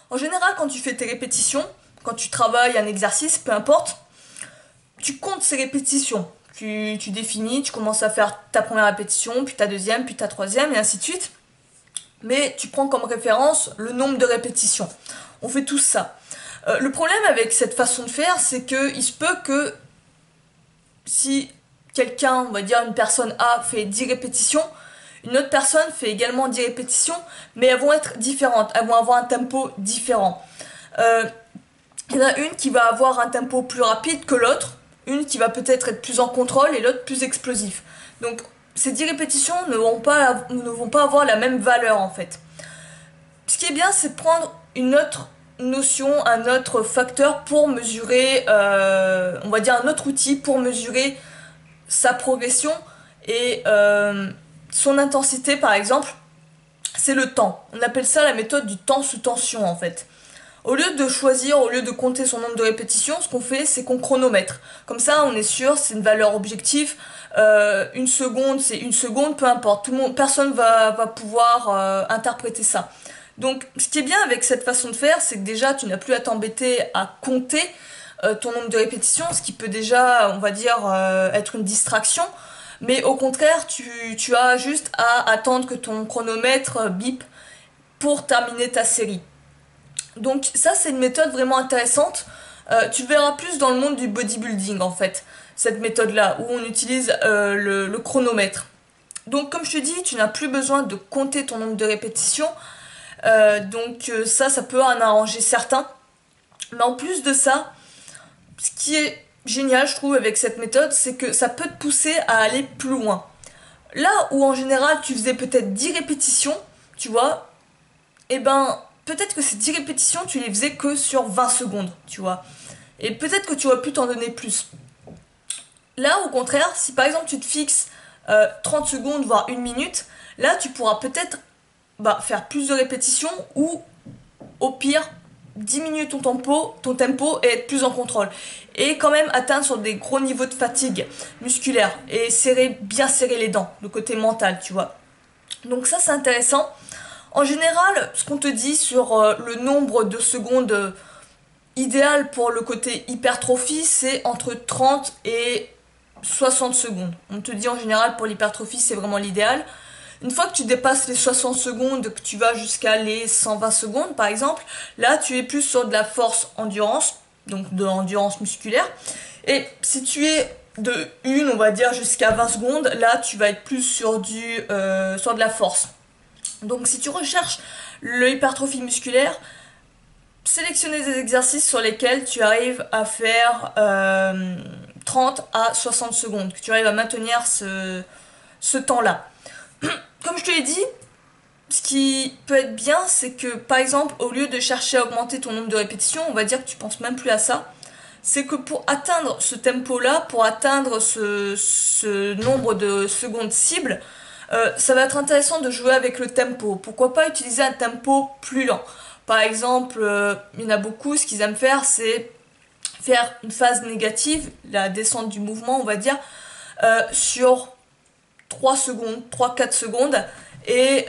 En général, quand tu fais tes répétitions, quand tu travailles un exercice, peu importe, tu comptes ces répétitions. Tu définis, tu commences à faire ta première répétition, puis ta deuxième, puis ta troisième, et ainsi de suite. Mais tu prends comme référence le nombre de répétitions. On fait tous ça. Le problème avec cette façon de faire, c'est que il se peut que si quelqu'un, on va dire une personne A, fait 10 répétitions, une autre personne fait également 10 répétitions, mais elles vont être différentes, elles vont avoir un tempo différent. Il y en a une qui va avoir un tempo plus rapide que l'autre, une qui va peut-être être plus en contrôle et l'autre plus explosif. Donc ces 10 répétitions ne vont pas avoir la même valeur en fait. Ce qui est bien, c'est de prendre une autre notion, un autre facteur pour mesurer, on va dire un autre outil pour mesurer sa progression et son intensité par exemple, c'est le temps. On appelle ça la méthode du temps sous tension en fait. Au lieu de choisir, au lieu de compter son nombre de répétitions, ce qu'on fait, c'est qu'on chronomètre. Comme ça, on est sûr, c'est une valeur objective. Une seconde, c'est une seconde, peu importe. Personne va pouvoir interpréter ça. Donc, ce qui est bien avec cette façon de faire, c'est que déjà, tu n'as plus à t'embêter à compter ton nombre de répétitions, ce qui peut déjà, on va dire, être une distraction. Mais au contraire, tu as juste à attendre que ton chronomètre bip pour terminer ta série. Donc ça, c'est une méthode vraiment intéressante. Tu verras plus dans le monde du bodybuilding en fait, cette méthode-là, où on utilise le chronomètre. Donc comme je te dis, tu n'as plus besoin de compter ton nombre de répétitions. Ça peut en arranger certains. Mais en plus de ça, ce qui est génial, je trouve, avec cette méthode, c'est que ça peut te pousser à aller plus loin. Là où en général tu faisais peut-être 10 répétitions, tu vois, et ben peut-être que ces 10 répétitions tu les faisais que sur 20 secondes, tu vois. Et peut-être que tu aurais pu t'en donner plus. Là au contraire, si par exemple tu te fixes 30 secondes voire 1 minute, là tu pourras peut-être faire plus de répétitions ou au pire diminuer ton tempo et être plus en contrôle. Et quand même atteindre sur des gros niveaux de fatigue musculaire et bien serrer les dents, le côté mental, tu vois. Donc ça c'est intéressant. En général, ce qu'on te dit sur le nombre de secondes idéal pour le côté hypertrophie, c'est entre 30 et 60 secondes. On te dit en général pour l'hypertrophie, c'est vraiment l'idéal. Une fois que tu dépasses les 60 secondes, que tu vas jusqu'à les 120 secondes par exemple, là tu es plus sur de la force endurance, donc de l'endurance musculaire. Et si tu es de 1, on va dire, jusqu'à 20 secondes, là tu vas être plus sur de la force. Donc si tu recherches l'hypertrophie musculaire, sélectionner des exercices sur lesquels tu arrives à faire 30 à 60 secondes, que tu arrives à maintenir ce temps-là. Comme je te l'ai dit, ce qui peut être bien, c'est que par exemple, au lieu de chercher à augmenter ton nombre de répétitions, on va dire que tu penses même plus à ça. C'est que pour atteindre ce tempo-là, pour atteindre ce nombre de secondes cibles, ça va être intéressant de jouer avec le tempo. Pourquoi pas utiliser un tempo plus lent? Par exemple, il y en a beaucoup, ce qu'ils aiment faire, c'est faire une phase négative, la descente du mouvement, on va dire, sur 3 secondes, 3-4 secondes, et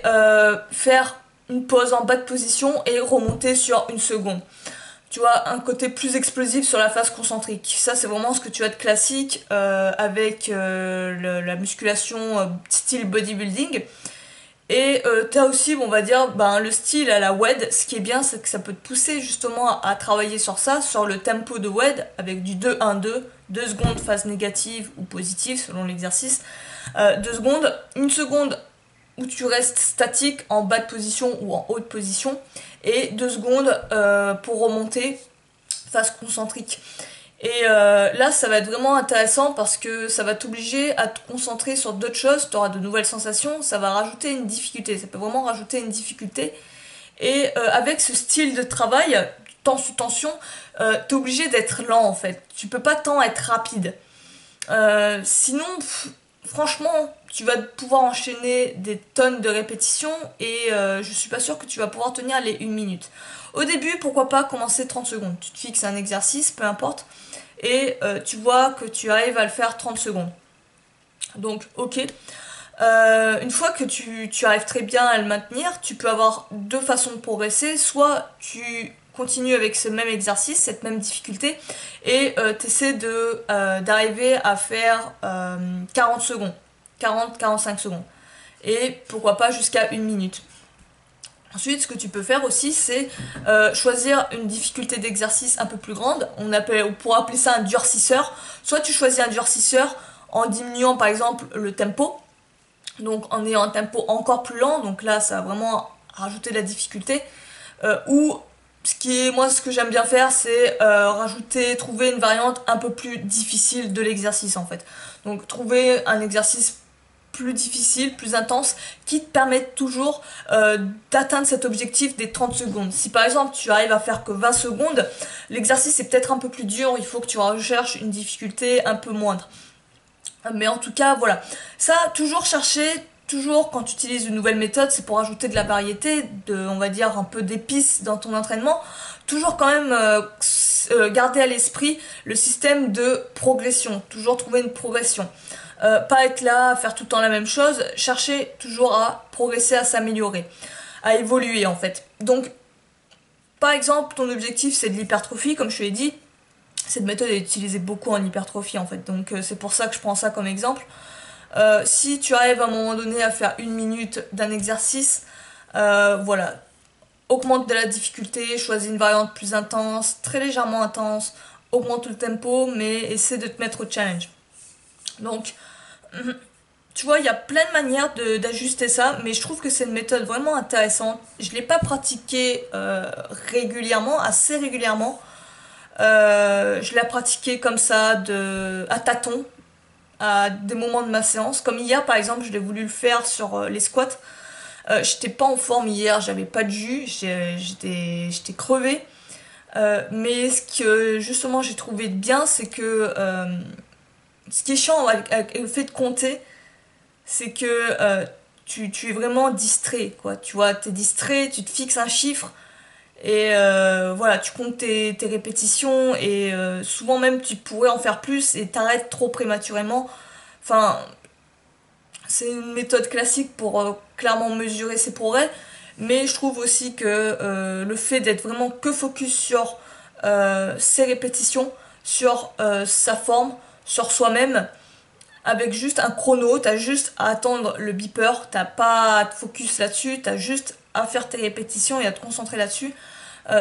faire une pause en bas de position et remonter sur 1 seconde. Tu vois, un côté plus explosif sur la phase concentrique. Ça, c'est vraiment ce que tu as de classique avec la musculation style bodybuilding. Et t'as aussi, on va dire, le style à la WED. Ce qui est bien, c'est que ça peut te pousser justement à travailler sur ça, sur le tempo de WED, avec du 2-1-2, 2 secondes phase négative ou positive selon l'exercice, 2 secondes, 1 seconde où tu restes statique en bas de position ou en haute position, et 2 secondes pour remonter, phase concentrique. Et là, ça va être vraiment intéressant parce que ça va t'obliger à te concentrer sur d'autres choses, tu auras de nouvelles sensations, ça va rajouter une difficulté, ça peut vraiment rajouter une difficulté. Et avec ce style de travail, temps sous tension, t'es obligé d'être lent en fait, tu peux pas tant être rapide. Sinon, franchement, tu vas pouvoir enchaîner des tonnes de répétitions et je suis pas sûre que tu vas pouvoir tenir les 1 minute. Au début, pourquoi pas commencer 30 secondes. Tu te fixes un exercice, peu importe, et tu vois que tu arrives à le faire 30 secondes. Donc, ok. Une fois que tu arrives très bien à le maintenir, tu peux avoir deux façons de progresser. Soit tu continues avec ce même exercice, cette même difficulté, et tu essaies d'arriver à faire 40 secondes, 40-45 secondes. Et pourquoi pas jusqu'à 1 minute. Ensuite, ce que tu peux faire aussi, c'est choisir une difficulté d'exercice un peu plus grande. On pourrait appeler ça un durcisseur. Soit tu choisis un durcisseur en diminuant par exemple le tempo, donc en ayant un tempo encore plus lent, donc là ça va vraiment rajouter de la difficulté, ou ce que j'aime bien faire, c'est trouver une variante un peu plus difficile de l'exercice en fait. Donc trouver un exercice plus difficile, plus intense, qui te permet toujours d'atteindre cet objectif des 30 secondes. Si par exemple tu arrives à faire que 20 secondes, l'exercice est peut-être un peu plus dur, il faut que tu recherches une difficulté un peu moindre. Mais en tout cas, voilà. Ça, toujours chercher, toujours quand tu utilises une nouvelle méthode, c'est pour ajouter de la variété, on va dire un peu d'épices dans ton entraînement. Toujours quand même garder à l'esprit le système de progression. Toujours trouver une progression. Pas être là à faire tout le temps la même chose. Chercher toujours à progresser, à s'améliorer, à évoluer en fait. Donc, par exemple, ton objectif c'est de l'hypertrophie, comme je te l'ai dit. Cette méthode est utilisée beaucoup en hypertrophie en fait, donc c'est pour ça que je prends ça comme exemple. Si tu arrives à un moment donné à faire 1 minute d'un exercice, voilà, augmente de la difficulté, choisis une variante plus intense, très légèrement intense, augmente le tempo, mais essaie de te mettre au challenge. Donc, tu vois, il y a plein de manières d'ajuster ça, mais je trouve que c'est une méthode vraiment intéressante. Je ne l'ai pas pratiquée régulièrement, assez régulièrement. Je l'ai pratiqué comme ça, à tâtons, à des moments de ma séance. Comme hier, par exemple, je l'ai voulu le faire sur les squats. J'étais pas en forme hier, j'avais pas de jus, j'étais crevée. Mais ce que justement j'ai trouvé bien, c'est que ce qui est chiant avec le fait de compter, c'est que tu es vraiment distrait, quoi. Tu vois, t'es distrait, tu te fixes un chiffre. Et voilà, tu comptes tes répétitions et souvent même tu pourrais en faire plus et t'arrêtes trop prématurément. Enfin, c'est une méthode classique pour clairement mesurer ses progrès, mais je trouve aussi que le fait d'être vraiment que focus sur ses répétitions, sur sa forme, sur soi-même, avec juste un chrono, t'as juste à attendre le beeper, t'as pas à te focus là-dessus, t'as juste à faire tes répétitions et à te concentrer là-dessus.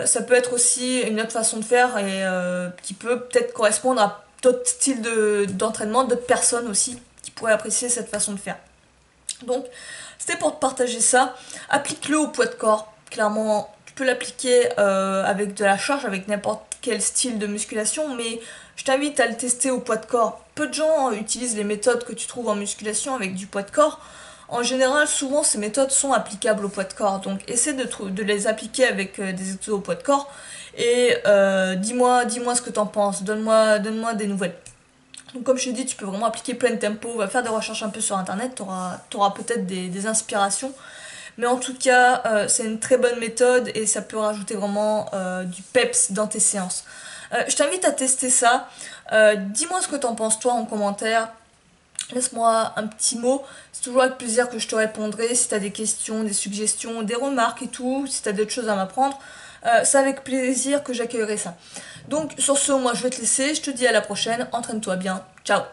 Ça peut être aussi une autre façon de faire et qui peut peut-être correspondre à d'autres styles d'entraînement, d'autres personnes aussi qui pourraient apprécier cette façon de faire. Donc, c'était pour te partager ça. Applique-le au poids de corps. Clairement, tu peux l'appliquer avec de la charge, avec n'importe quel style de musculation, mais je t'invite à le tester au poids de corps. Peu de gens utilisent les méthodes que tu trouves en musculation avec du poids de corps. En général, souvent, ces méthodes sont applicables au poids de corps. Donc, essaie de les appliquer avec des exos au poids de corps. Et dis-moi ce que t'en penses. Donne-moi des nouvelles. Donc, comme je t'ai dit, tu peux vraiment appliquer plein de tempo. Va faire des recherches un peu sur Internet. T'auras peut-être des inspirations. Mais en tout cas, c'est une très bonne méthode et ça peut rajouter vraiment du peps dans tes séances. Je t'invite à tester ça. Dis-moi ce que t'en penses toi en commentaire. Laisse-moi un petit mot, c'est toujours avec plaisir que je te répondrai si tu as des questions, des suggestions, des remarques et tout, si tu as d'autres choses à m'apprendre, c'est avec plaisir que j'accueillerai ça. Donc sur ce, moi je vais te laisser, je te dis à la prochaine, entraîne-toi bien, ciao.